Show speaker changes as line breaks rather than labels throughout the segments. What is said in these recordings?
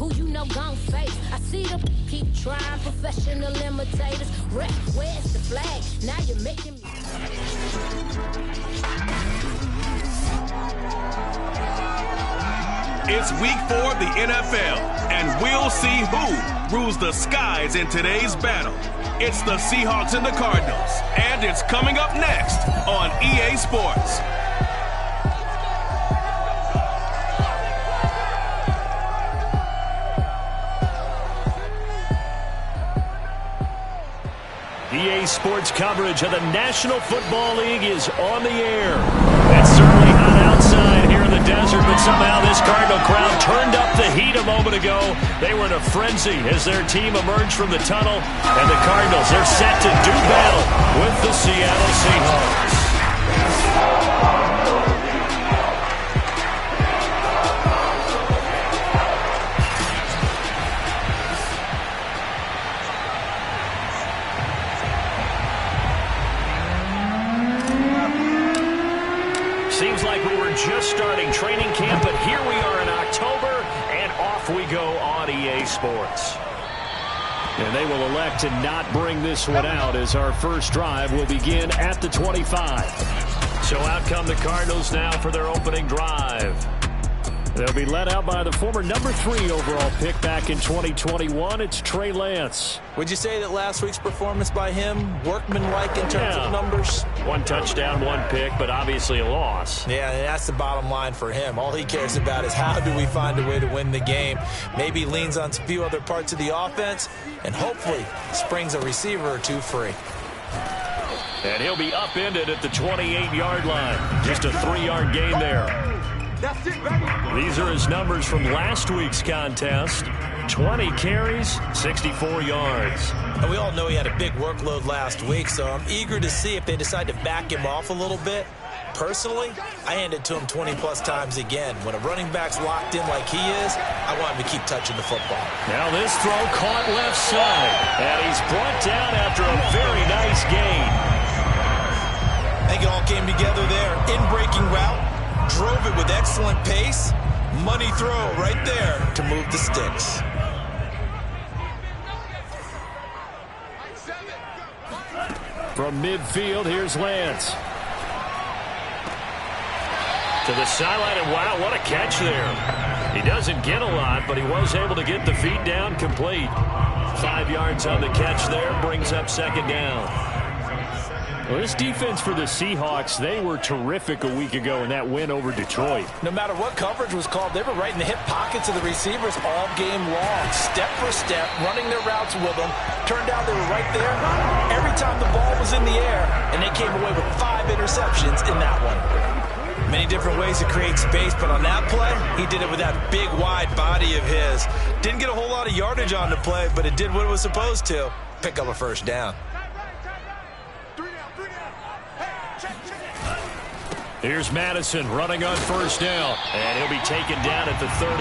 who you know gon' face. I see them keep trying, professional imitators. Ref, where's the flag? Now you're making me.
It's week 4 of the NFL, and we'll see who rules the skies in today's battle. It's the Seahawks and the Cardinals, and it's coming up next on EA Sports.
EA Sports coverage of the National Football League is on the air. It's certainly hot outside here in the desert, but somehow this Cardinal crowd turned up the heat a moment ago. They were in a frenzy as their team emerged from the tunnel, and the Cardinals are set to do battle with the Seattle Seahawks. Seems like we were just starting training camp, but here we are in October, and off we go on EA Sports. And they will elect to not bring this one out as our first drive will begin at the 25. So out come the Cardinals now for their opening drive. They'll be led out by the former number 3 overall pick back in 2021. It's Trey Lance.
Would you say that last week's performance by him, workmanlike in terms of numbers?
1 touchdown, 1 pick, but obviously a loss.
Yeah, and that's the bottom line for him. All he cares about is how do we find a way to win the game. Maybe leans on a few other parts of the offense, and hopefully springs a receiver or 2 free.
And he'll be upended at the 28-yard line. Just a 3-yard gain there.
That's it, baby.
These are his numbers from last week's contest. 20 carries, 64 yards.
And we all know he had a big workload last week, so I'm eager to see if they decide to back him off a little bit. Personally, I hand it to him 20-plus times again. When a running back's locked in like he is, I want him to keep touching the football.
Now this throw caught left side, and he's brought down after a very nice gain.
I think it all came together there. In-breaking route. Drove it with excellent pace. Money throw right there to move the sticks.
From midfield, here's Lance. To the sideline, and wow, what a catch there. He doesn't get a lot, but he was able to get the feet down complete. 5 yards on the catch there, brings up 2nd down. Well, this defense for the Seahawks, they were terrific a week ago in that win over Detroit.
No matter what coverage was called, they were right in the hip pockets of the receivers all game long. Step for step, running their routes with them. Turned out they were right there every time the ball was in the air, and they came away with 5 interceptions in that one. Many different ways to create space, but on that play, he did it with that big, wide body of his. Didn't get a whole lot of yardage on the play, but it did what it was supposed to. Pick up a 1st down.
Here's Madison running on 1st down, and he'll be taken down at the 33,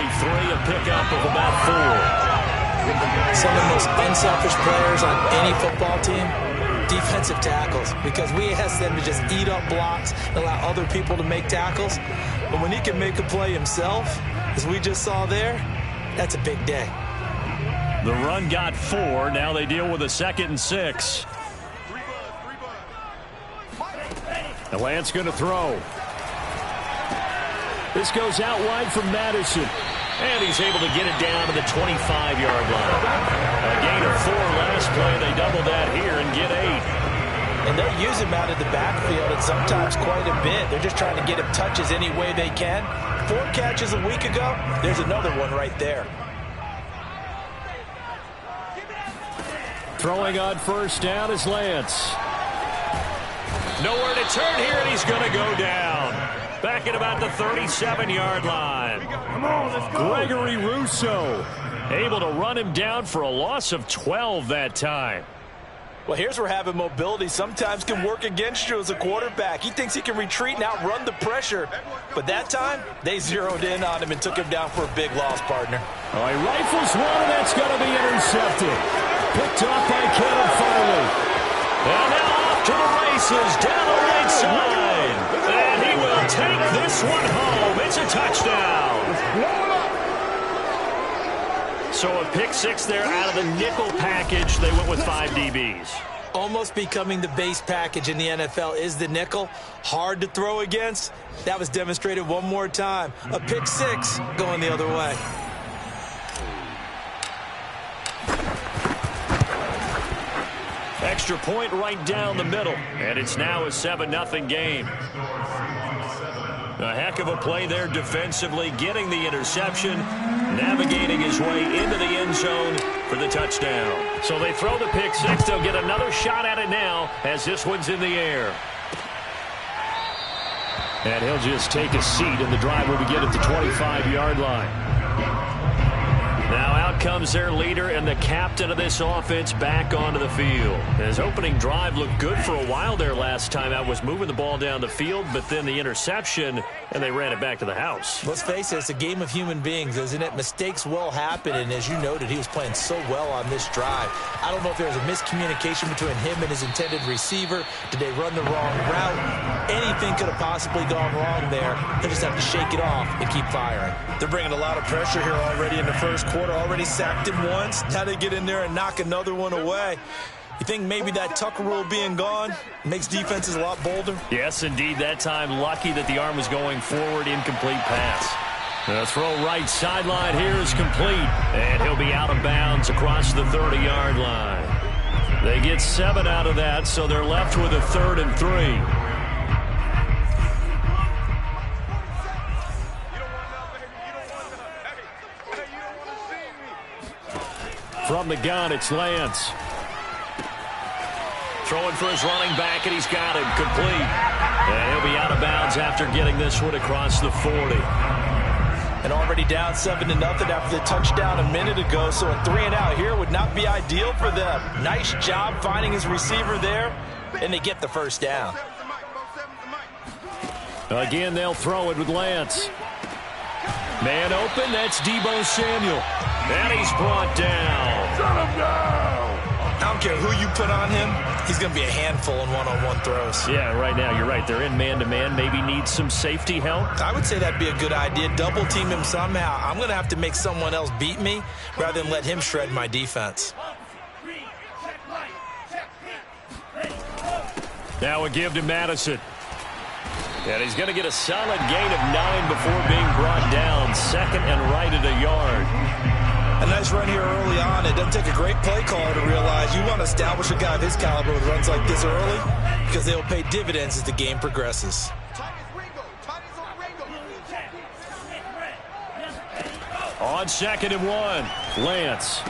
a pickup of about 4.
Some of the most unselfish players on any football team, defensive tackles, because we ask them to just eat up blocks and allow other people to make tackles. But when he can make a play himself, as we just saw there, that's a big day.
The run got 4. Now they deal with a 2nd and 6. And Lance going to throw. This goes out wide from Madison. And he's able to get it down to the 25-yard line. A gain of 4 last play. They double that here and get 8.
And they use him out of the backfield, and sometimes quite a bit. They're just trying to get him touches any way they can. 4 catches a week ago. There's another one right there.
Throwing on 1st down is Lance. Nowhere to turn here, and he's going to go down. Back at about the 37-yard line.
Come on, let's go.
Gregory Rousseau able to run him down for a loss of 12 that time.
Well, here's where having mobility sometimes can work against you as a quarterback. He thinks he can retreat and outrun the pressure. But that time, they zeroed in on him and took him down for a big loss, partner.
Oh, he rifles one, and that's going to be intercepted. Picked off by Kevin Farley. And now off to the races down the right side. And he will take this one home. It's a touchdown. So a pick six there out of the nickel package. They went with 5 DBs.
Almost becoming the base package in the NFL is the nickel. Hard to throw against. That was demonstrated one more time. A pick six going the other way.
Extra point right down the middle. And it's now a 7-0 game. A heck of a play there defensively, getting the interception, navigating his way into the end zone for the touchdown. So they throw the pick six. They'll get another shot at it now as this one's in the air. And he'll just take a seat, and the drive will begin at the 25-yard line. Now out comes their leader and the captain of this offense back onto the field. His opening drive looked good for a while there last time out, was moving the ball down the field, but then the interception, and they ran it back to the house.
Let's face it, it's a game of human beings, isn't it? Mistakes will happen, and as you noted, he was playing so well on this drive. I don't know if there was a miscommunication between him and his intended receiver. Did they run the wrong route? Anything could have possibly gone wrong there. He'll just have to shake it off and keep firing. They're bringing a lot of pressure here already in the first quarter. Already sacked him once. Now they get in there and knock another one away. You think maybe that Tucker rule being gone makes defenses a lot bolder?
Yes, indeed. That time, lucky that the arm was going forward. Incomplete pass. The throw right sideline here is complete. And he'll be out of bounds across the 30-yard line. They get 7 out of that, so they're left with a 3rd and 3. From the gun, it's Lance. Throwing for his running back, and he's got him complete. And he'll be out of bounds after getting this one across the 40.
And already down 7-0 after the touchdown a minute ago, so a 3 and out here would not be ideal for them. Nice job finding his receiver there, and they get the first down.
Again, they'll throw it with Lance. Man open, that's Deebo Samuel. And he's brought down.
Shut him down.
I don't care who you put on him, he's going to be a handful in one-on-one throws.
Yeah, right now, you're right. They're in man-to-man. Maybe need some safety help.
I would say that'd be a good idea. Double team him somehow. I'm going to have to make someone else beat me rather than let him shred my defense.
Now a give to Madison. And he's going to get a solid gain of 9 before being brought down. 2nd and right at a yard.
A nice run here early on. It doesn't take a great play caller to realize you want to establish a guy of his caliber with runs like this early because they will pay dividends as the game progresses.
On 2nd and 1, Lance.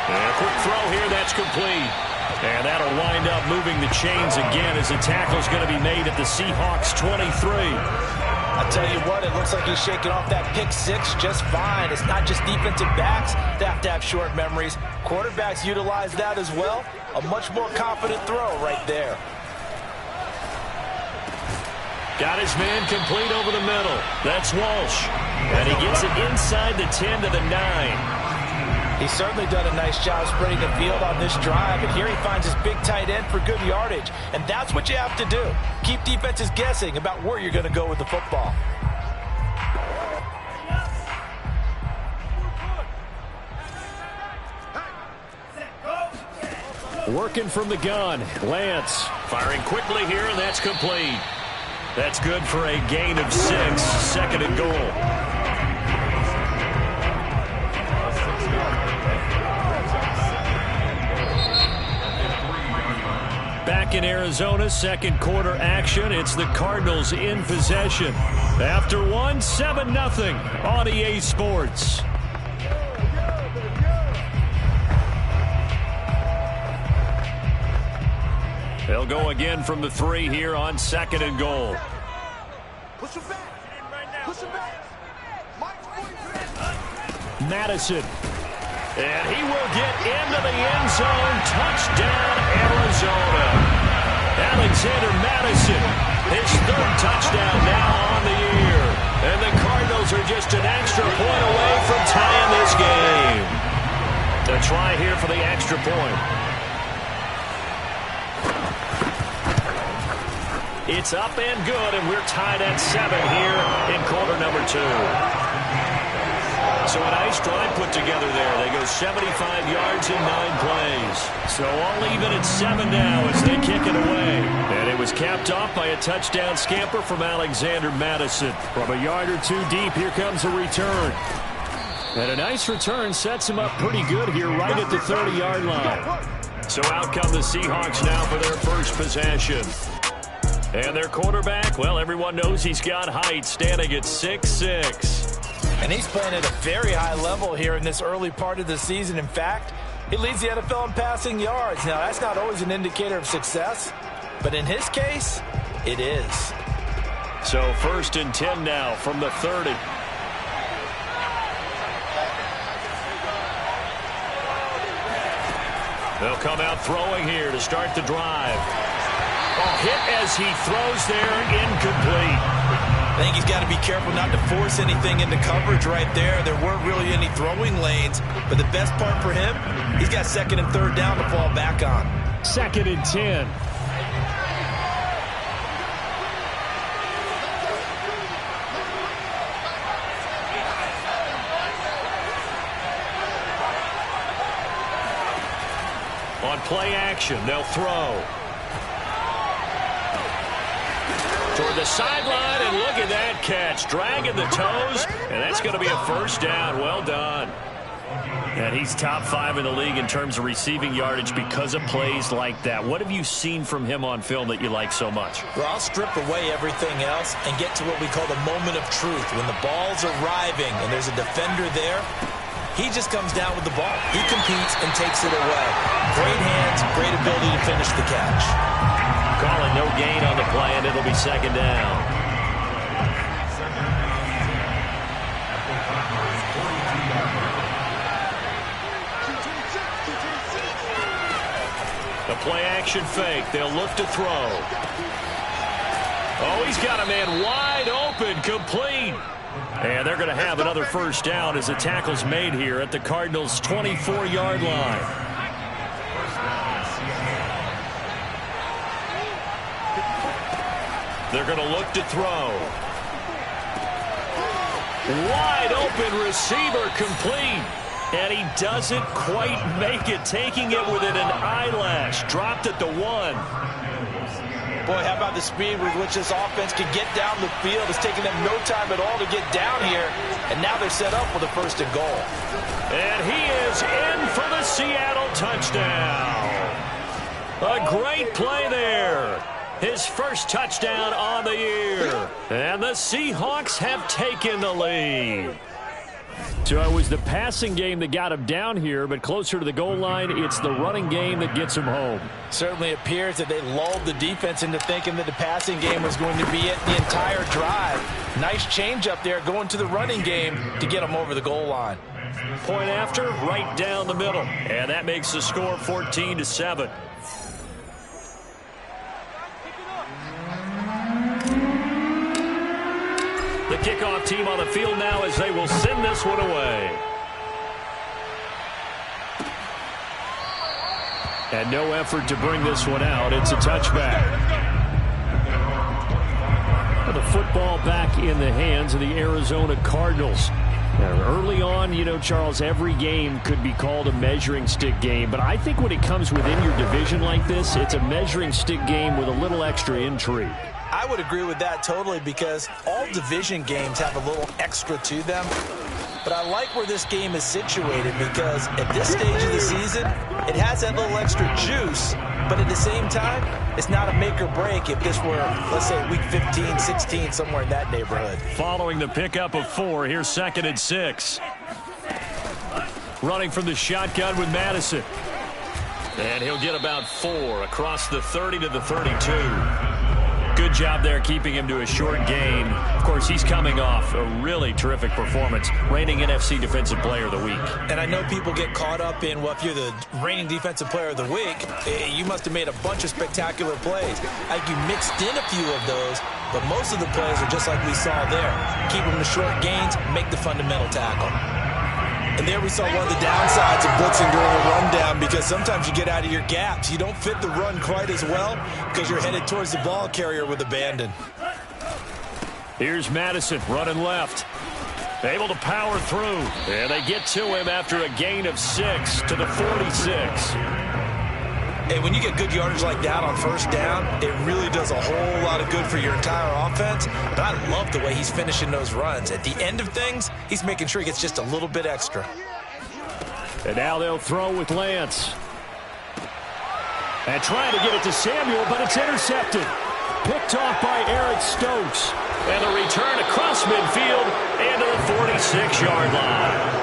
And a quick throw here, that's complete. And that'll wind up moving the chains again as the tackle's going to be made at the Seahawks 23.
I'll tell you what, it looks like he's shaking off that pick six just fine. It's not just defensive backs that have to have short memories. Quarterbacks utilize that as well. A much more confident throw right there.
Got his man complete over the middle. That's Walsh. And he gets it inside the 10 to the 9.
He's certainly done a nice job spreading the field on this drive, and here he finds his big tight end for good yardage. And that's what you have to do. Keep defenses guessing about where you're going to go with the football.
Working from the gun, Lance firing quickly here, and that's complete. That's good for a gain of 6, 2nd and goal. Back in Arizona, 2nd quarter action. It's the Cardinals in possession. After 7-0 on EA Sports. They'll go again from the 3 here on 2nd and goal.
Push him back. Push him back.
Madison. And he will get into the end zone. Touchdown, Arizona. Alexander Madison, his 3rd touchdown now on the year. And the Cardinals are just an extra point away from tying this game. A try here for the extra point. It's up and good, and we're tied at 7 here in quarter number 2. So a nice drive put together there. They go 75 yards in 9 plays. So all even at 7 now as they kick it away. And it was capped off by a touchdown scamper from Alexander Madison. From a yard or two deep, here comes a return. And a nice return sets him up pretty good here right at the 30-yard line. So out come the Seahawks now for their first possession. And their quarterback, well, everyone knows he's got height, standing at 6'6".
And he's playing at a very high level here in this early part of the season. In fact, he leads the NFL in passing yards. Now, that's not always an indicator of success, but in his case, it is.
So 1st and 10 now from the 30. They'll come out throwing here to start the drive. Oh, hit as he throws there, incomplete.
I think he's got to be careful not to force anything into coverage right there. There weren't really any throwing lanes, but the best part for him, he's got 2nd and 3rd down to fall back on.
2nd and 10. On play action, they'll throw. Toward the sideline, and look at that catch. Dragging the toes, and that's going to be a 1st down. Well done. And he's top 5 in the league in terms of receiving yardage because of plays like that. What have you seen from him on film that you like so much?
Well, I'll strip away everything else and get to what we call the moment of truth. When the ball's arriving and there's a defender there, he just comes down with the ball. He competes and takes it away. Great hands, great ability to finish the catch.
Calling no gain on the play, and it'll be 2nd down. The play action fake. They'll look to throw. Oh, he's got a man wide open, complete. And they're going to have another 1st down as the tackle's made here at the Cardinals' 24-yard line. They're going to look to throw. Wide open receiver, complete. And he doesn't quite make it, taking it within an eyelash. Dropped at the 1.
Boy, how about the speed with which this offense can get down the field? It's taking them no time at all to get down here. And now they're set up with a 1st and goal.
And he is in for the Seattle touchdown. A great play there. His first touchdown on the year. And the Seahawks have taken the lead. So it was the passing game that got him down here, but closer to the goal line, it's the running game that gets him home.
Certainly appears that they lulled the defense into thinking that the passing game was going to be it the entire drive. Nice change up there going to the running game to get him over the goal line.
Point after, right down the middle. And that makes the score 14-7. The kickoff team on the field now as they will send this one away. And no effort to bring this one out. It's a touchback. The football back in the hands of the Arizona Cardinals. Now, early on, you know, Charles, every game could be called a measuring stick game. But I think when it comes within your division like this, it's a measuring stick game with a little extra intrigue.
I would agree with that totally because all division games have a little extra to them. But I like where this game is situated because at this stage of the season, it has that little extra juice. But at the same time, it's not a make or break if this were, let's say, week 15, 16, somewhere in that neighborhood.
Following the pickup of 4, here's 2nd and 6. Running from the shotgun with Madison. And he'll get about 4 across the 30 to the 32. Good job there keeping him to a short gain. Of course, he's coming off a really terrific performance. Reigning NFC Defensive Player of the Week.
And I know people get caught up in, well, if you're the reigning Defensive Player of the Week, you must have made a bunch of spectacular plays. Like you mixed in a few of those, but most of the plays are just like we saw there. Keep them to short gains, make the fundamental tackle. And there we saw one of the downsides of blitzing during a rundown because sometimes you get out of your gaps. You don't fit the run quite as well because you're headed towards the ball carrier with abandon.
Here's Madison running left. Able to power through. And they get to him after a gain of 6 to the 46.
Hey, when you get good yardage like that on first down, it really does a whole lot of good for your entire offense. But I love the way he's finishing those runs. At the end of things, he's making sure he gets just a little bit extra.
And now they'll throw with Lance. And trying to get it to Samuel, but it's intercepted. Picked off by Eric Stokes. And the return across midfield and to the 46-yard line.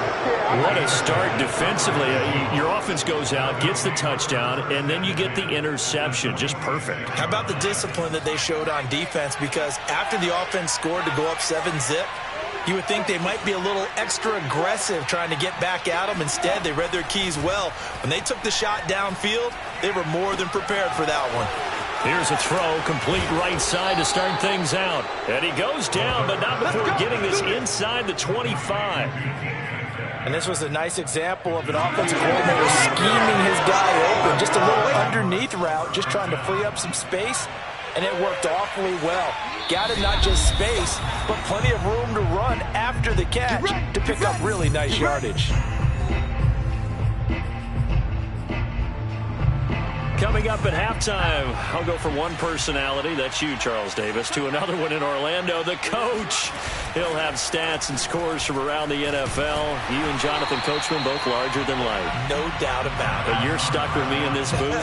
What a start defensively. Your offense goes out, gets the touchdown, and then you get the interception. Just perfect.
How about the discipline that they showed on defense? Because after the offense scored to go up 7-zip, you would think they might be a little extra aggressive trying to get back at them. Instead, they read their keys well. When they took the shot downfield, they were more than prepared for that one.
Here's a throw, complete right side to start things out. And he goes down, but not before getting this inside the 25.
And this was a nice example of an offensive coordinator scheming his guy open. Just a little underneath route, just trying to free up some space. And it worked awfully well. Got him not just space, but plenty of room to run after the catch to pick up really nice yardage.
Coming up at halftime, I'll go from one personality, that's you, Charles Davis, to another one in Orlando, the coach. He'll have stats and scores from around the NFL. You and Jonathan Coachman, both larger than life.
No doubt about it.
But you're stuck with me in this booth,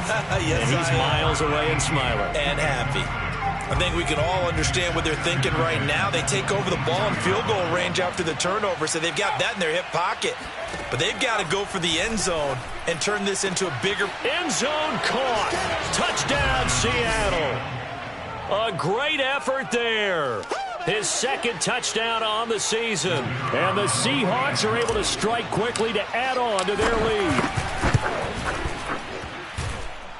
yes,
and he's miles away and smiling.
And happy. I think we can all understand what they're thinking right now. They take over the ball in field goal range after the turnover, so they've got that in their hip pocket. But they've got to go for the end zone and turn this into a bigger...
End zone caught. Touchdown, Seattle. A great effort there. His second touchdown on the season. And the Seahawks are able to strike quickly to add on to their lead.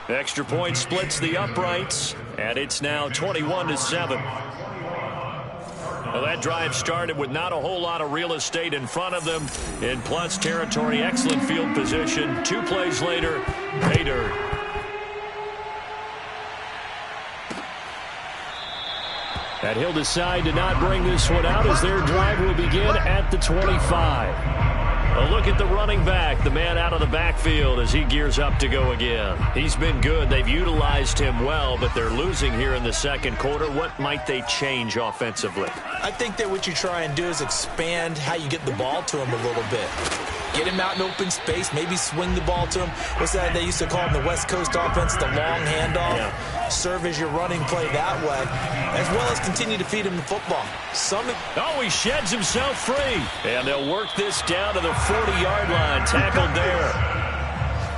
Extra point splits the uprights, and it's now 21-7. Well, that drive started with not a whole lot of real estate in front of them. In plus territory, excellent field position. 2 plays later, pay dirt. And he'll decide to not bring this one out as their drive will begin at the 25. A look at the running back, the man out of the backfield as he gears up to go again. He's been good. They've utilized him well, but they're losing here in the second quarter. What might they change offensively?
I think that what you try and do is expand how you get the ball to him a little bit. Get him out in open space, maybe swing the ball to him. What's that they used to call in the West Coast offense, the long handoff? Yeah. Serve as your running play that way, as well as continue to feed him the football.
Oh, he sheds himself free. And they'll work this down to the 40-yard line, tackled there.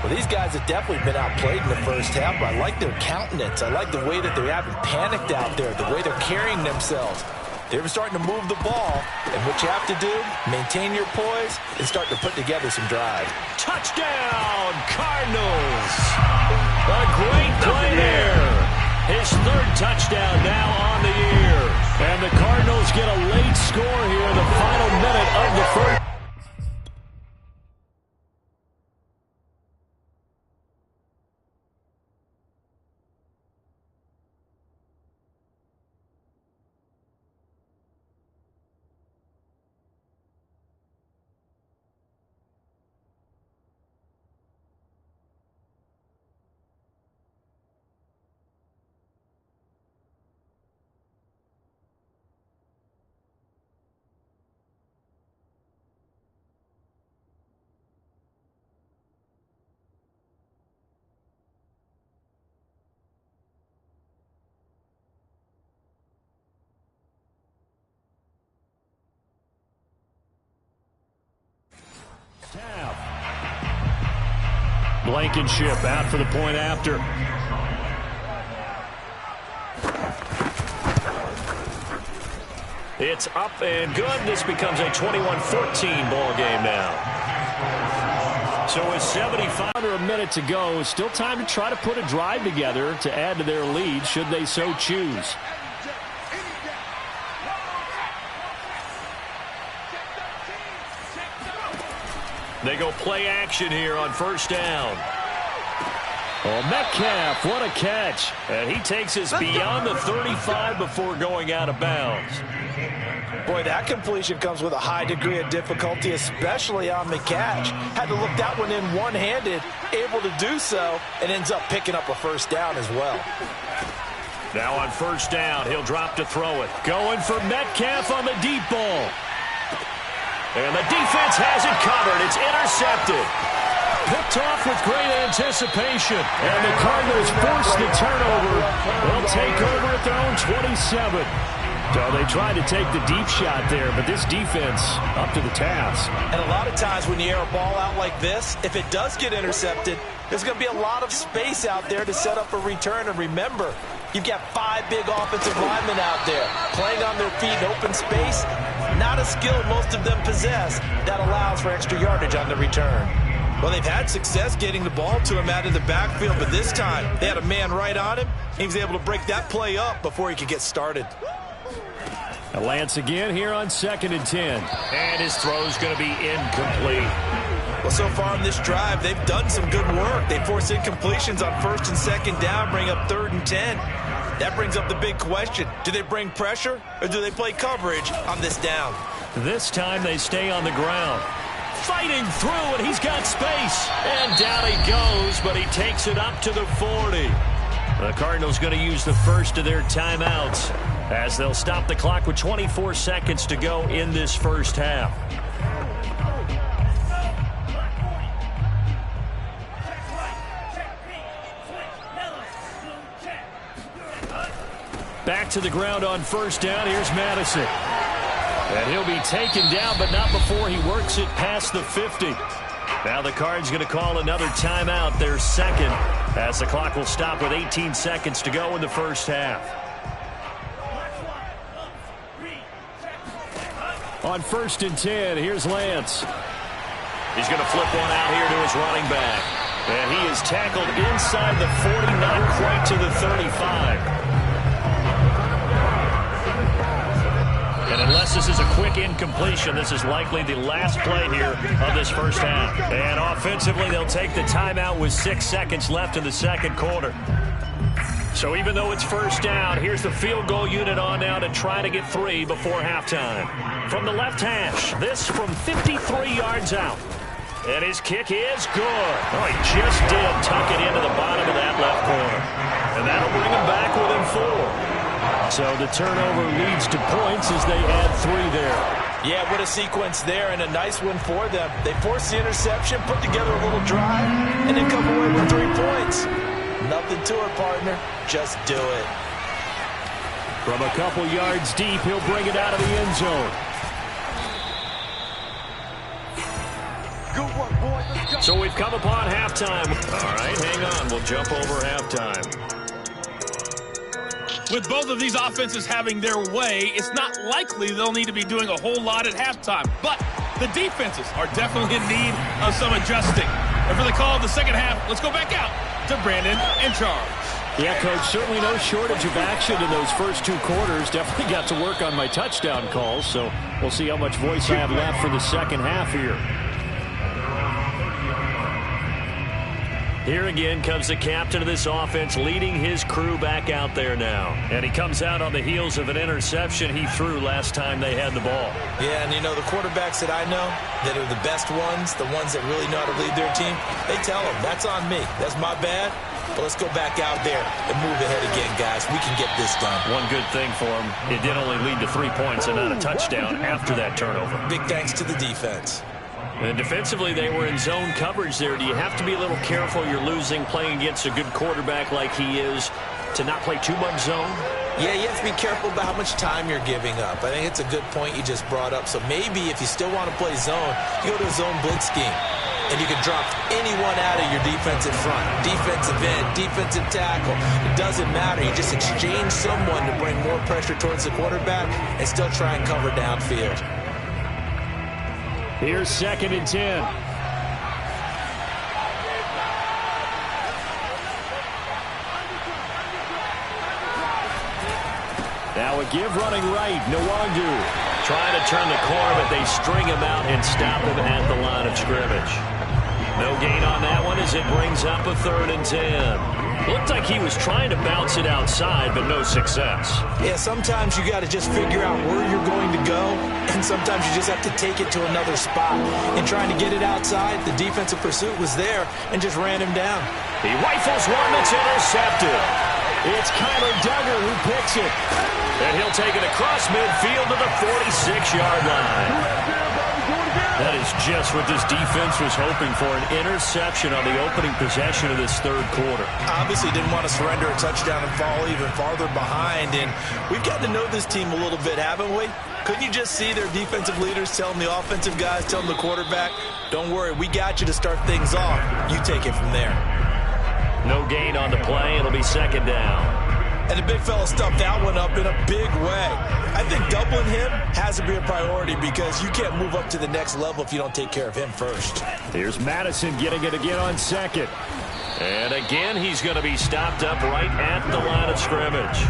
Well, these guys have definitely been outplayed in the first half, but I like their countenance. I like the way that they haven't panicked out there, the way they're carrying themselves. They're starting to move the ball, and what you have to do, maintain your poise and start to put together some drive.
Touchdown, Cardinals! A great play there. His third touchdown now on the year. And the Cardinals get a late score here in the final minute of the first. Blankenship out for the point after. It's up and good. This becomes a 21-14 ball game now. So with 75 under a minute to go, still time to try to put a drive together to add to their lead should they so choose. They go play action here on first down. Oh, Metcalf, what a catch. And he takes us beyond the 35 before going out of bounds.
Boy, that completion comes with a high degree of difficulty, especially on the catch. Had to look that one in one-handed, able to do so, and ends up picking up a first down as well.
Now on first down, he'll drop to throw it. Going for Metcalf on the deep ball. And the defense has it covered. It's intercepted. Picked off with great anticipation. And the Cardinals force the turnover. They'll take over at their own 27. So they tried to take the deep shot there, but this defense up to the task.
And a lot of times when you air a ball out like this, if it does get intercepted, there's going to be a lot of space out there to set up a return. And remember, you've got 5 big offensive linemen out there playing on their feet in open space. Not a skill most of them possess that allows for extra yardage on the return. Well, they've had success getting the ball to him out of the backfield, but this time they had a man right on him. He was able to break that play up before he could get started.
A Lance again here on 2nd and 10. And his throw's going to be incomplete.
Well, so far in this drive, they've done some good work. They force incompletions on 1st and 2nd down, bring up 3rd and 10. That brings up the big question. Do they bring pressure or do they play coverage on this down?
This time they stay on the ground. Fighting through, and he's got space. And down he goes, but he takes it up to the 40. The Cardinals going to use the first of their timeouts as they'll stop the clock with 24 seconds to go in this first half. Back to the ground on first down. Here's Madison. And he'll be taken down, but not before he works it past the 50. Now the Cards going to call another timeout, their second, as the clock will stop with 18 seconds to go in the first half. On 1st and 10, here's Lance. He's going to flip one out here to his running back. And he is tackled inside the 40, not quite to the 35. And unless this is a quick incompletion, this is likely the last play here of this first half. And offensively, they'll take the timeout with 6 seconds left in the second quarter. So even though it's first down, here's the field goal unit on now to try to get 3 before halftime. From the left hash, this from 53 yards out. And his kick is good. Oh, he just did tuck it into the bottom of that left corner. And that'll bring him back within 4. So the turnover leads to points as they add 3 there.
Yeah, what a sequence there, and a nice one for them. They force the interception, put together a little drive, and then come away with 3 points. Nothing to it, partner. Just do it.
From a couple yards deep, he'll bring it out of the end zone.
Good work, boy. Let's go.
So we've come upon halftime. All right, hang on. We'll jump over halftime.
With both of these offenses having their way, it's not likely they'll need to be doing a whole lot at halftime. But the defenses are definitely in need of some adjusting. And for the call of the second half, let's go back out to Brandon in charge.
Yeah, Coach, certainly no shortage of action in those first 2 quarters. Definitely got to work on my touchdown calls, so we'll see how much voice I have left for the second half here. Here again comes the captain of this offense, leading his crew back out there now. And he comes out on the heels of an interception he threw last time they had the ball.
Yeah, and you know, the quarterbacks that I know that are the best ones, the ones that really know how to lead their team, they tell them, that's on me. That's my bad. But let's go back out there and move ahead again, guys. We can get this done.
One good thing for him, it did only lead to 3 points and not a touchdown after that turnover.
Big thanks to the defense.
And defensively, they were in zone coverage there. Do you have to be a little careful? You're losing, playing against a good quarterback like he is, to not play too much zone?
Yeah, you have to be careful about how much time you're giving up. I think it's a good point you just brought up. So maybe if you still want to play zone, you go to a zone blitz scheme. And you can drop anyone out of your defensive front, defensive end, defensive tackle. It doesn't matter. You just exchange someone to bring more pressure towards the quarterback and still try and cover downfield.
Here's 2nd and 10. Now a give running right, Nwangu. Trying to turn the corner, but they string him out and stop him at the line of scrimmage. No gain on that one as it brings up a 3rd and 10. Looked like he was trying to bounce it outside, but no success.
Yeah, sometimes you got to just figure out where you're going to go, and sometimes you just have to take it to another spot. In trying to get it outside, the defensive pursuit was there and just ran him down.
He rifles one that's intercepted. It's Kyler Duggar who picks it. And he'll take it across midfield to the 46-yard line. That is just what this defense was hoping for, an interception on the opening possession of this third quarter.
Obviously didn't want to surrender a touchdown and fall even farther behind, and we've gotten to know this team a little bit, haven't we? Couldn't you just see their defensive leaders telling the offensive guys, telling the quarterback, don't worry, we got you to start things off. You take it from there.
No gain on the play. It'll be second down.
And the big fella stuffed that one up in a big way. I think doubling him has to be a priority because you can't move up to the next level if you don't take care of him first.
Here's Madison getting it again on second. And again, he's going to be stopped up right at the line of scrimmage.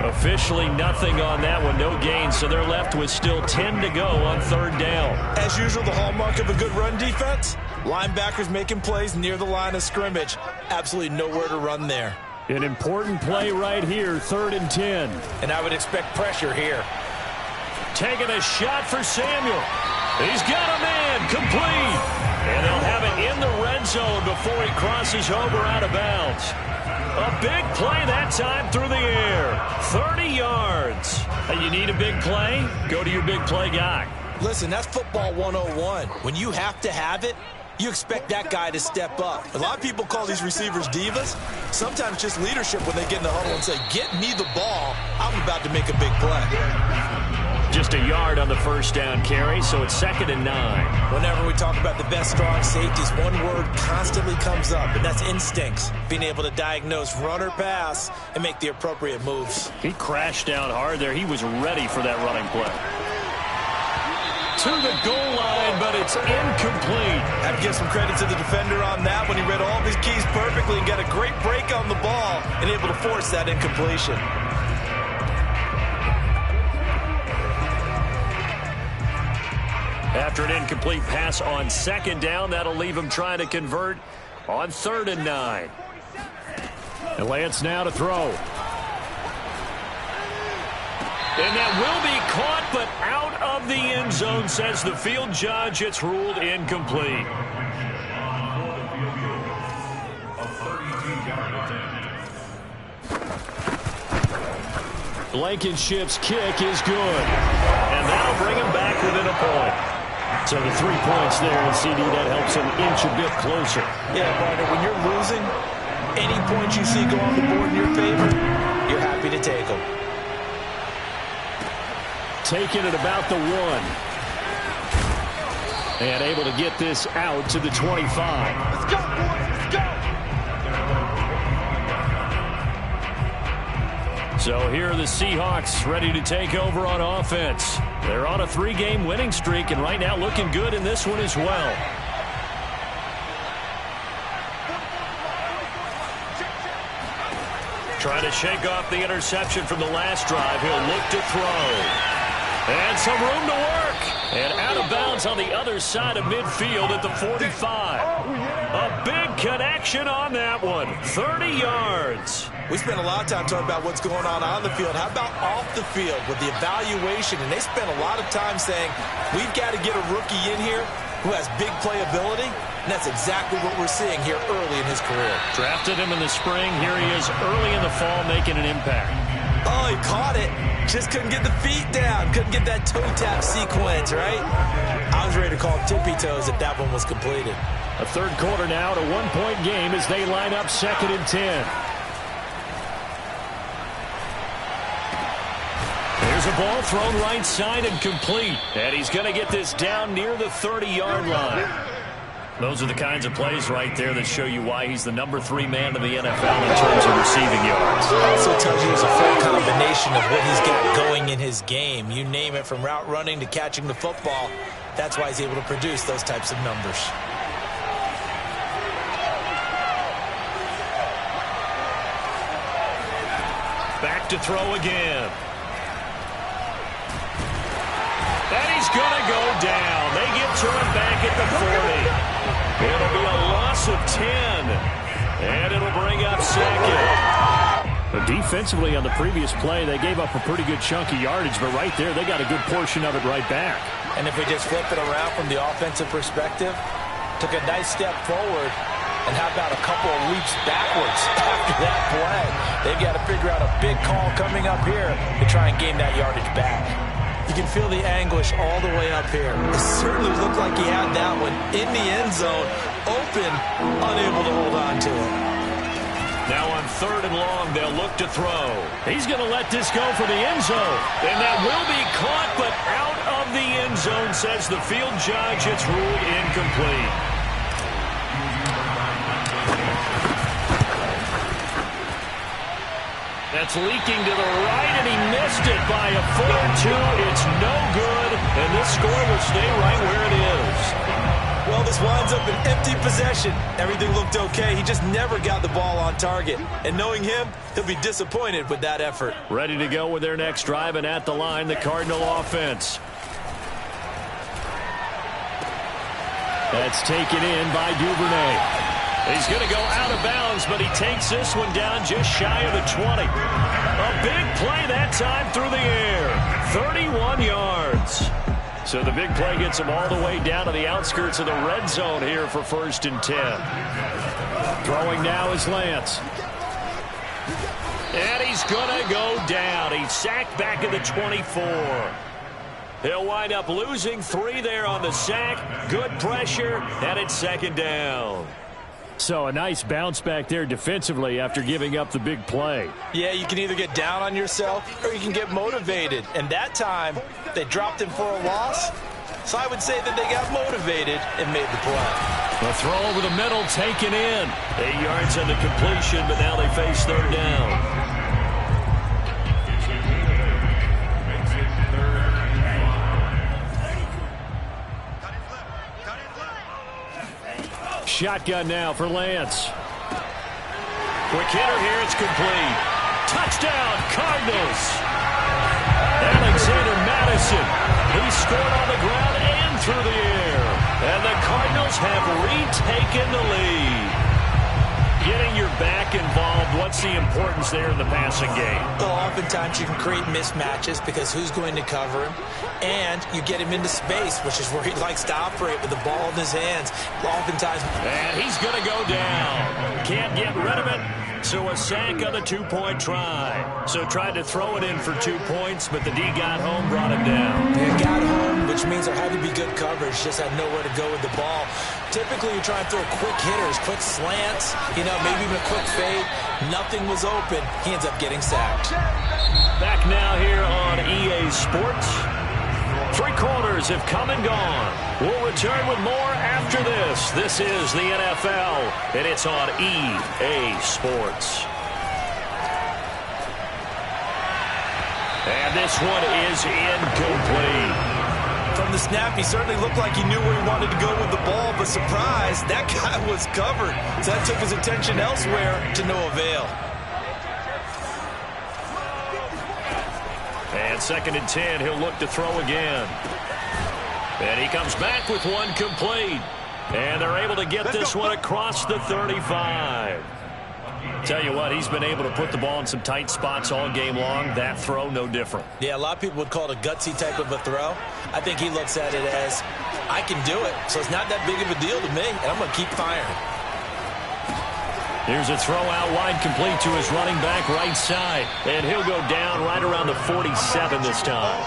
Officially nothing on that one, no gain, so they're left with still 10 to go on third down.
As usual, the hallmark of a good run defense, linebackers making plays near the line of scrimmage. Absolutely nowhere to run there.
An important play right here, 3rd and 10.
And I would expect pressure here.
Taking a shot for Samuel. He's got a man, complete. And they'll have it in the red zone before he crosses over out of bounds. A big play that time through the air. 30 yards. Hey, you need a big play? Go to your big play guy.
Listen, that's football 101. When you have to have it, you expect that guy to step up. A lot of people call these receivers divas. Sometimes just leadership when they get in the huddle and say, get me the ball. I'm about to make a big play.
Just a yard on the first down carry, so it's 2nd and 9.
Whenever we talk about the best strong safeties, one word constantly comes up, and that's instincts. Being able to diagnose run or pass and make the appropriate moves.
He crashed down hard there. He was ready for that running play. To the goal line, but it's incomplete.
I have to give some credit to the defender on that when he read all of his keys perfectly and got a great break on the ball and able to force that incompletion.
After an incomplete pass on 2nd down, that'll leave him trying to convert on 3rd and 9. And Lance now to throw. And that will be caught, but out of the end zone, says the field judge. It's ruled incomplete. Blankenship's kick is good. And that'll bring him back within a point. So the 3 points there, and CD, that helps him inch a bit closer.
Yeah, partner, when you're losing, any points you see go on the board in your favor, you're happy to take them.
Taking it about the 1. And able to get this out to the 25.
Let's go, boys. Let's go.
So here are the Seahawks ready to take over on offense. They're on a 3-game winning streak, and right now looking good in this one as well. Trying to shake off the interception from the last drive. He'll look to throw. And some room to work. And out of bounds on the other side of midfield at the 45. A big connection on that one. 30 yards.
We spent a lot of time talking about what's going on the field. How about off the field with the evaluation? And they spent a lot of time saying, we've got to get a rookie in here who has big playability. And that's exactly what we're seeing here early in his career.
Drafted him in the spring. Here he is early in the fall making an impact.
Oh, he caught it. Just couldn't get the feet down. Couldn't get that toe tap sequence, right? I was ready to call tippy toes if that one was completed.
A third quarter now, a 1-point game as they line up 2nd and 10. There's a ball thrown right side and complete. And he's going to get this down near the 30-yard line. Those are the kinds of plays right there that show you why he's the number 3 man in the NFL in terms of receiving yards.
It also tells you there's a full combination of what he's got going in his game. You name it, from route running to catching the football. That's why he's able to produce those types of numbers.
Back to throw again. And he's going to go down. They get to him back at the 40. It'll be a loss of 10. And it'll bring up second. But defensively on the previous play, they gave up a pretty good chunk of yardage, but right there, they got a good portion of it right back.
And if we just flip it around from the offensive perspective, took a nice step forward, and how about a couple of leaps backwards after that play? They've got to figure out a big call coming up here to try and gain that yardage back. You can feel the anguish all the way up here. It certainly looked like he had that one in the end zone, open, unable to hold on to it.
Now on 3rd and long, they'll look to throw. He's going to let this go for the end zone. And that will be caught, but out of the end zone, says the field judge. It's ruled incomplete. That's leaking to the right, and he missed it by a foot or two. It's no good, and this score will stay right where it is.
Well, this winds up an empty possession. Everything looked okay. He just never got the ball on target. And knowing him, he'll be disappointed with that effort.
Ready to go with their next drive, and at the line, the Cardinal offense. That's taken in by Duvernay. He's going to go out of bounds, but he takes this one down just shy of the 20. A big play that time through the air. 31 yards. So the big play gets him all the way down to the outskirts of the red zone here for 1st and 10. Throwing now is Lance. And he's going to go down. He's sacked back at the 24. He'll wind up losing 3 there on the sack. Good pressure, and it's 2nd down. So a nice bounce back there defensively after giving up the big play.
Yeah, you can either get down on yourself or you can get motivated. And that time, they dropped him for a loss. So I would say that they got motivated and made the play.
The throw over the middle taken in. 8 yards on the completion, but now they face 3rd down. Shotgun now for Lance. Quick hitter here. It's complete. Touchdown, Cardinals. Alexander Madison. He scored on the ground and through the air. And the Cardinals have retaken the lead. Getting your back involved, what's the importance there in the passing game?
Well, oftentimes you can create mismatches because who's going to cover him? And you get him into space, which is where he likes to operate with the ball in his hands. Oftentimes.
And he's going to go down. Can't get rid of it. So a sack on the 2-point try. So tried to throw it in for 2 points, but the D got home, brought him down.
They got home, which means there had to be good coverage. Just had nowhere to go with the ball. Typically, you try and throw quick hitters, quick slants, maybe even a quick fade. Nothing was open. He ends up getting sacked.
Back now here on EA Sports. 3 quarters have come and gone. We'll return with more after this. This is the NFL, and it's on EA Sports. And this one is incomplete.
From the snap, he certainly looked like he knew where he wanted to go with the ball, but surprise, that guy was covered. So that took his attention elsewhere to no avail.
And 2nd and 10, he'll look to throw again. And he comes back with one complete. And they're able to get this one across the 35. Tell you what, he's been able to put the ball in some tight spots all game long. That throw, no different.
Yeah, a lot of people would call it a gutsy type of a throw. I think he looks at it as, I can do it, so it's not that big of a deal to me, and I'm going to keep firing.
Here's a throw out wide, complete to his running back right side. And he'll go down right around the 47 this time.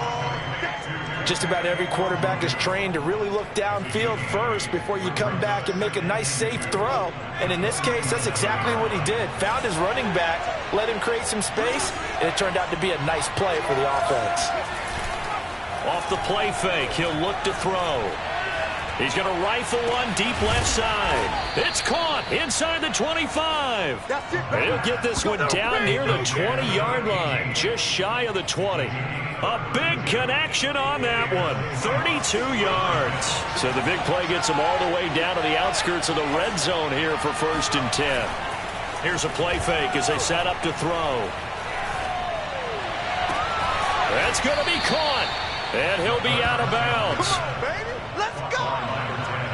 Just about every quarterback is trained to really look downfield first before you come back and make a nice, safe throw. And in this case, that's exactly what he did. Found his running back, let him create some space, and it turned out to be a nice play for the offense.
Off the play fake, he'll look to throw. He's going to rifle one deep left side. It's caught inside the 25. He'll get this one down near the 20-yard line, just shy of the 20. A big connection on that one, 32 yards. So the big play gets him all the way down to the outskirts of the red zone here for 1st and 10. Here's a play fake as they set up to throw. That's going to be caught, and he'll be out of bounds.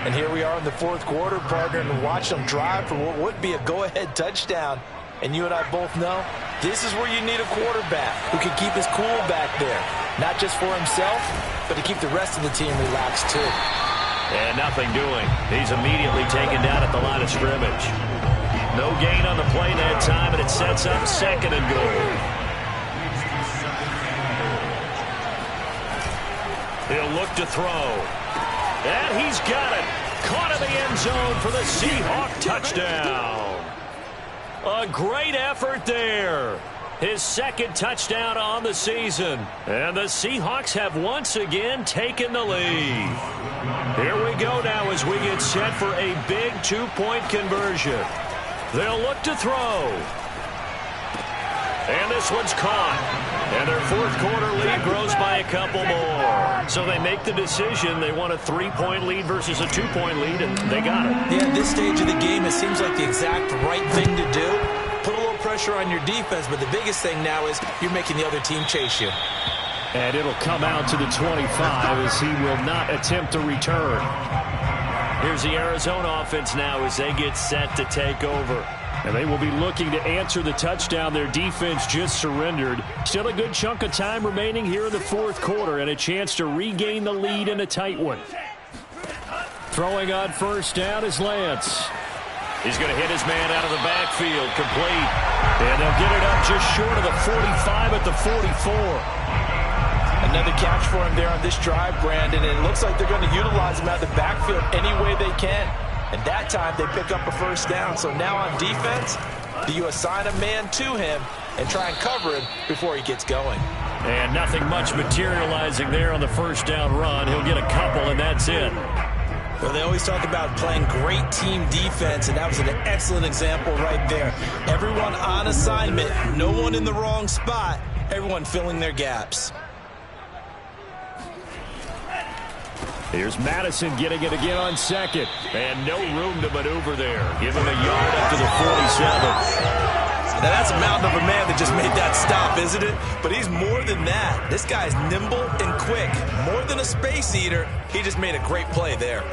And here we are in the 4th quarter, partner, and watch them drive for what would be a go-ahead touchdown. And you and I both know this is where you need a quarterback who can keep his cool back there. Not just for himself, but to keep the rest of the team relaxed too.
And nothing doing. He's immediately taken down at the line of scrimmage. No gain on the play that time, and it sets up 2nd and goal. He'll look to throw. And he's got it. Caught in the end zone for the Seahawk touchdown. A great effort there. His 2nd touchdown on the season. And the Seahawks have once again taken the lead. Here we go now as we get set for a big 2-point conversion. They'll look to throw. And this one's caught. And their 4th quarter lead grows by a couple more. So they make the decision. They want a 3-point lead versus a 2-point lead, and they got it.
Yeah, at this stage of the game, it seems like the exact right thing to do. Put a little pressure on your defense, but the biggest thing now is you're making the other team chase you.
And it'll come out to the 25 as he will not attempt to return. Here's the Arizona offense now as they get set to take over. And they will be looking to answer the touchdown their defense just surrendered. Still a good chunk of time remaining here in the 4th quarter and a chance to regain the lead in a tight one. Throwing on 1st down is Lance. He's going to hit his man out of the backfield, complete. And they'll get it up just short of the 45 at the 44.
Another catch for him there on this drive, Brandon, and it looks like they're going to utilize him out of the backfield any way they can. And that time they pick up a 1st down. So now on defense, do you assign a man to him and try and cover him before he gets going?
And nothing much materializing there on the 1st down run. He'll get a couple, and that's it.
Well, they always talk about playing great team defense, and that was an excellent example right there. Everyone on assignment, no one in the wrong spot, everyone filling their gaps.
Here's Madison getting it again on 2nd. And no room to maneuver there. Give him a yard up to the 47.
Now that's a mountain of a man that just made that stop, isn't it? But he's more than that. This guy's nimble and quick. More than a space eater, he just made a great play there.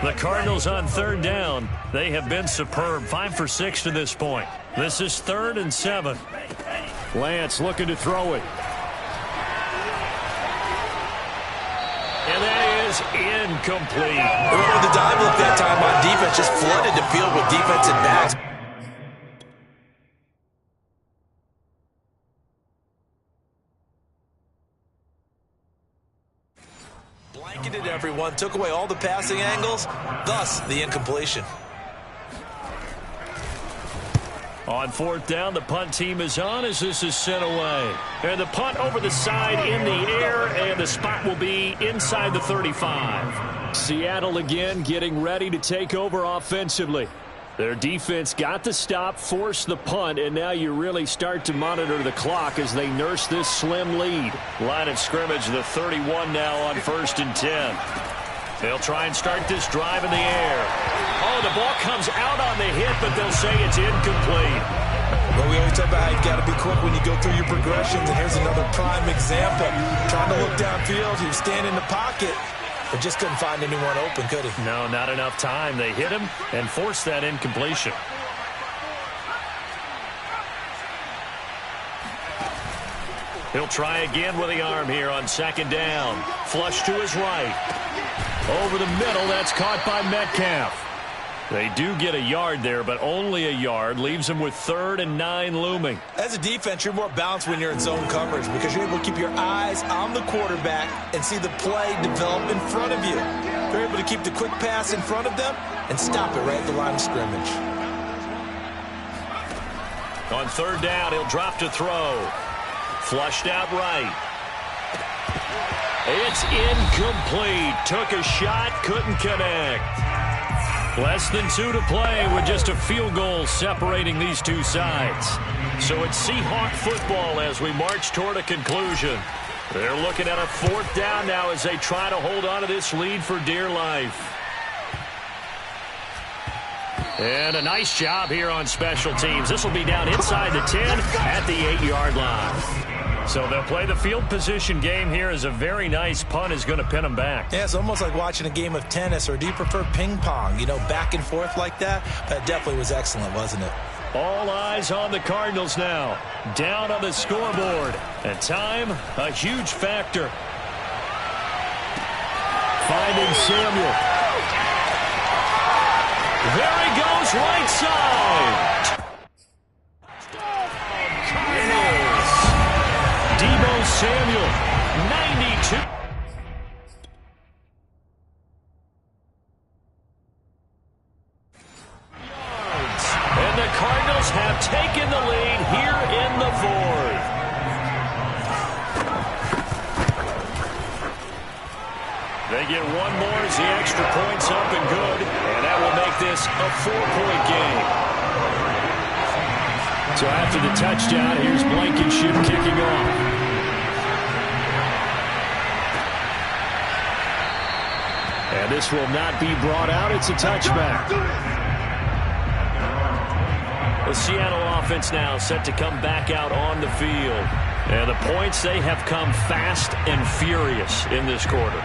The Cardinals on 3rd down. They have been superb. 5 for 6 to this point. This is 3rd and 7. Lance looking to throw it. And that is incomplete.
The dive look that time on defense just flooded the field with defensive backs. Blanketed everyone, took away all the passing angles, thus the incompletion.
On 4th down, the punt team is on as this is sent away. And the punt over the side in the air, and the spot will be inside the 35. Seattle again getting ready to take over offensively. Their defense got the stop, forced the punt, and now you really start to monitor the clock as they nurse this slim lead. Line of scrimmage, the 31 now on 1st and 10. They'll try and start this drive in the air. Oh, the ball comes out on the hit, but they'll say it's incomplete.
Well, we always talk about how you've got to be quick when you go through your progressions, and here's another prime example. Trying to look downfield, he was standing in the pocket, but just couldn't find anyone open, could he?
No, not enough time. They hit him and forced that incompletion. He'll try again with the arm here on 2nd down. Flush to his right. Over the middle, that's caught by Metcalf. They do get a yard there, but only a yard. Leaves them with 3rd and 9 looming.
As a defense, you're more balanced when you're in zone coverage because you're able to keep your eyes on the quarterback and see the play develop in front of you. You're able to keep the quick pass in front of them and stop it right at the line of scrimmage.
On 3rd down, he'll drop to throw. Flushed out right. It's incomplete. Took a shot, couldn't connect. Less than 2 to play with just a field goal separating these two sides. So it's Seahawk football as we march toward a conclusion. They're looking at a 4th down now as they try to hold on to this lead for dear life. And a nice job here on special teams. This will be down inside the 10 at the 8-yard line. So they'll play the field position game here as a very nice punt is going to pin them back.
Yeah, it's almost like watching a game of tennis, or do you prefer ping pong? You know, back and forth like that? That definitely was excellent, wasn't it?
All eyes on the Cardinals now. Down on the scoreboard. And time, a huge factor. Finding Samuel. There he goes, right side. Cardinals. Deebo Samuel, 92. And the Cardinals have taken the lead here in the fourth. They get one more as the extra point's up and good, and that will make this a 4-point game. So after the touchdown, here's Blankenship kicking off. And this will not be brought out. It's a touchback. The Seattle offense now set to come back out on the field. And the points, they have come fast and furious in this quarter.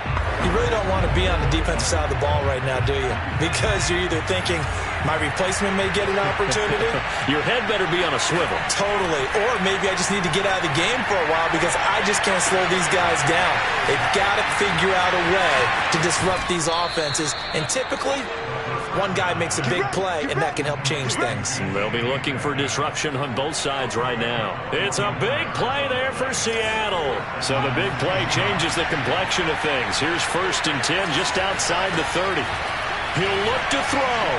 You really don't want to be on the defensive side of the ball right now, do you? Because you're either thinking, my replacement may get an opportunity.
Your head better be on a swivel.
Totally. Or maybe I just need to get out of the game for a while because I just can't slow these guys down. They've got to figure out a way to disrupt these offenses. And typically, one guy makes a big play, and that can help change things.
They'll be looking for disruption on both sides right now. It's a big play there for Seattle. So the big play changes the complexion of things. Here's 1st and 10 just outside the 30. He'll look to throw.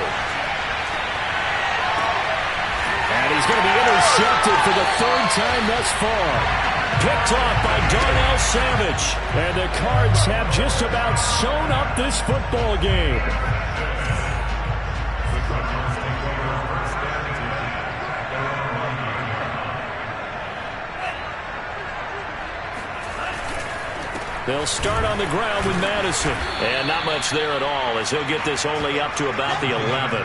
And he's going to be intercepted for the 3rd time thus far. Picked off by Darnell Savage. And the Cards have just about sewn up this football game. They'll start on the ground with Madison. And not much there at all as he'll get this only up to about the 11.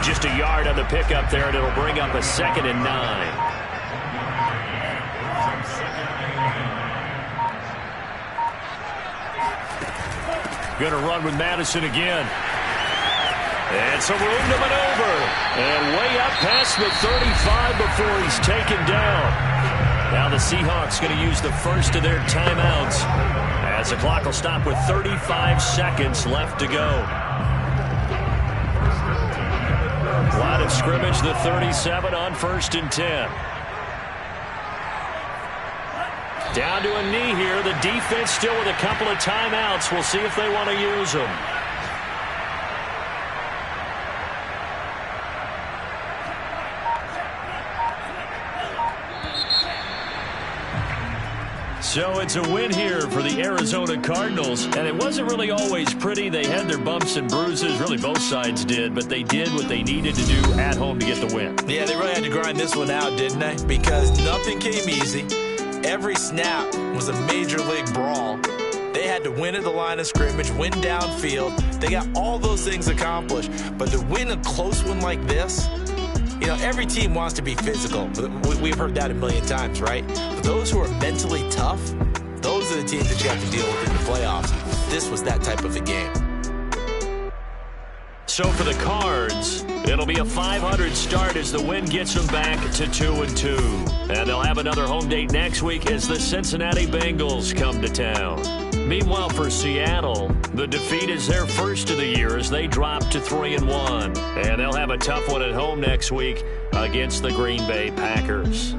Just a yard on the pickup there, and it'll bring up a 2nd and 9. Going to run with Madison again. And some room to maneuver. And way up past the 35 before he's taken down. Now the Seahawks going to use the first of their timeouts as the clock will stop with 35 seconds left to go. Line of scrimmage, the 37 on 1st and 10. Down to a knee here. The defense still with a couple of timeouts. We'll see if they want to use them. So it's a win here for the Arizona Cardinals, and it wasn't really always pretty. They had their bumps and bruises, really both sides did, but they did what they needed to do at home to get the win. Yeah, they really had to grind this one out, didn't they? Because nothing came easy. Every snap was a major league brawl. They had to win at the line of scrimmage, win downfield. They got all those things accomplished, but to win a close one like this, you know, every team wants to be physical. We've heard that a million times, right? But those who are mentally tough, those are the teams that you have to deal with in the playoffs. This was that type of a game. So for the Cards, it'll be a 500 start as the win gets them back to 2-2. And they'll have another home date next week as the Cincinnati Bengals come to town. Meanwhile, for Seattle, the defeat is their first of the year as they drop to 3-1. And they'll have a tough one at home next week against the Green Bay Packers.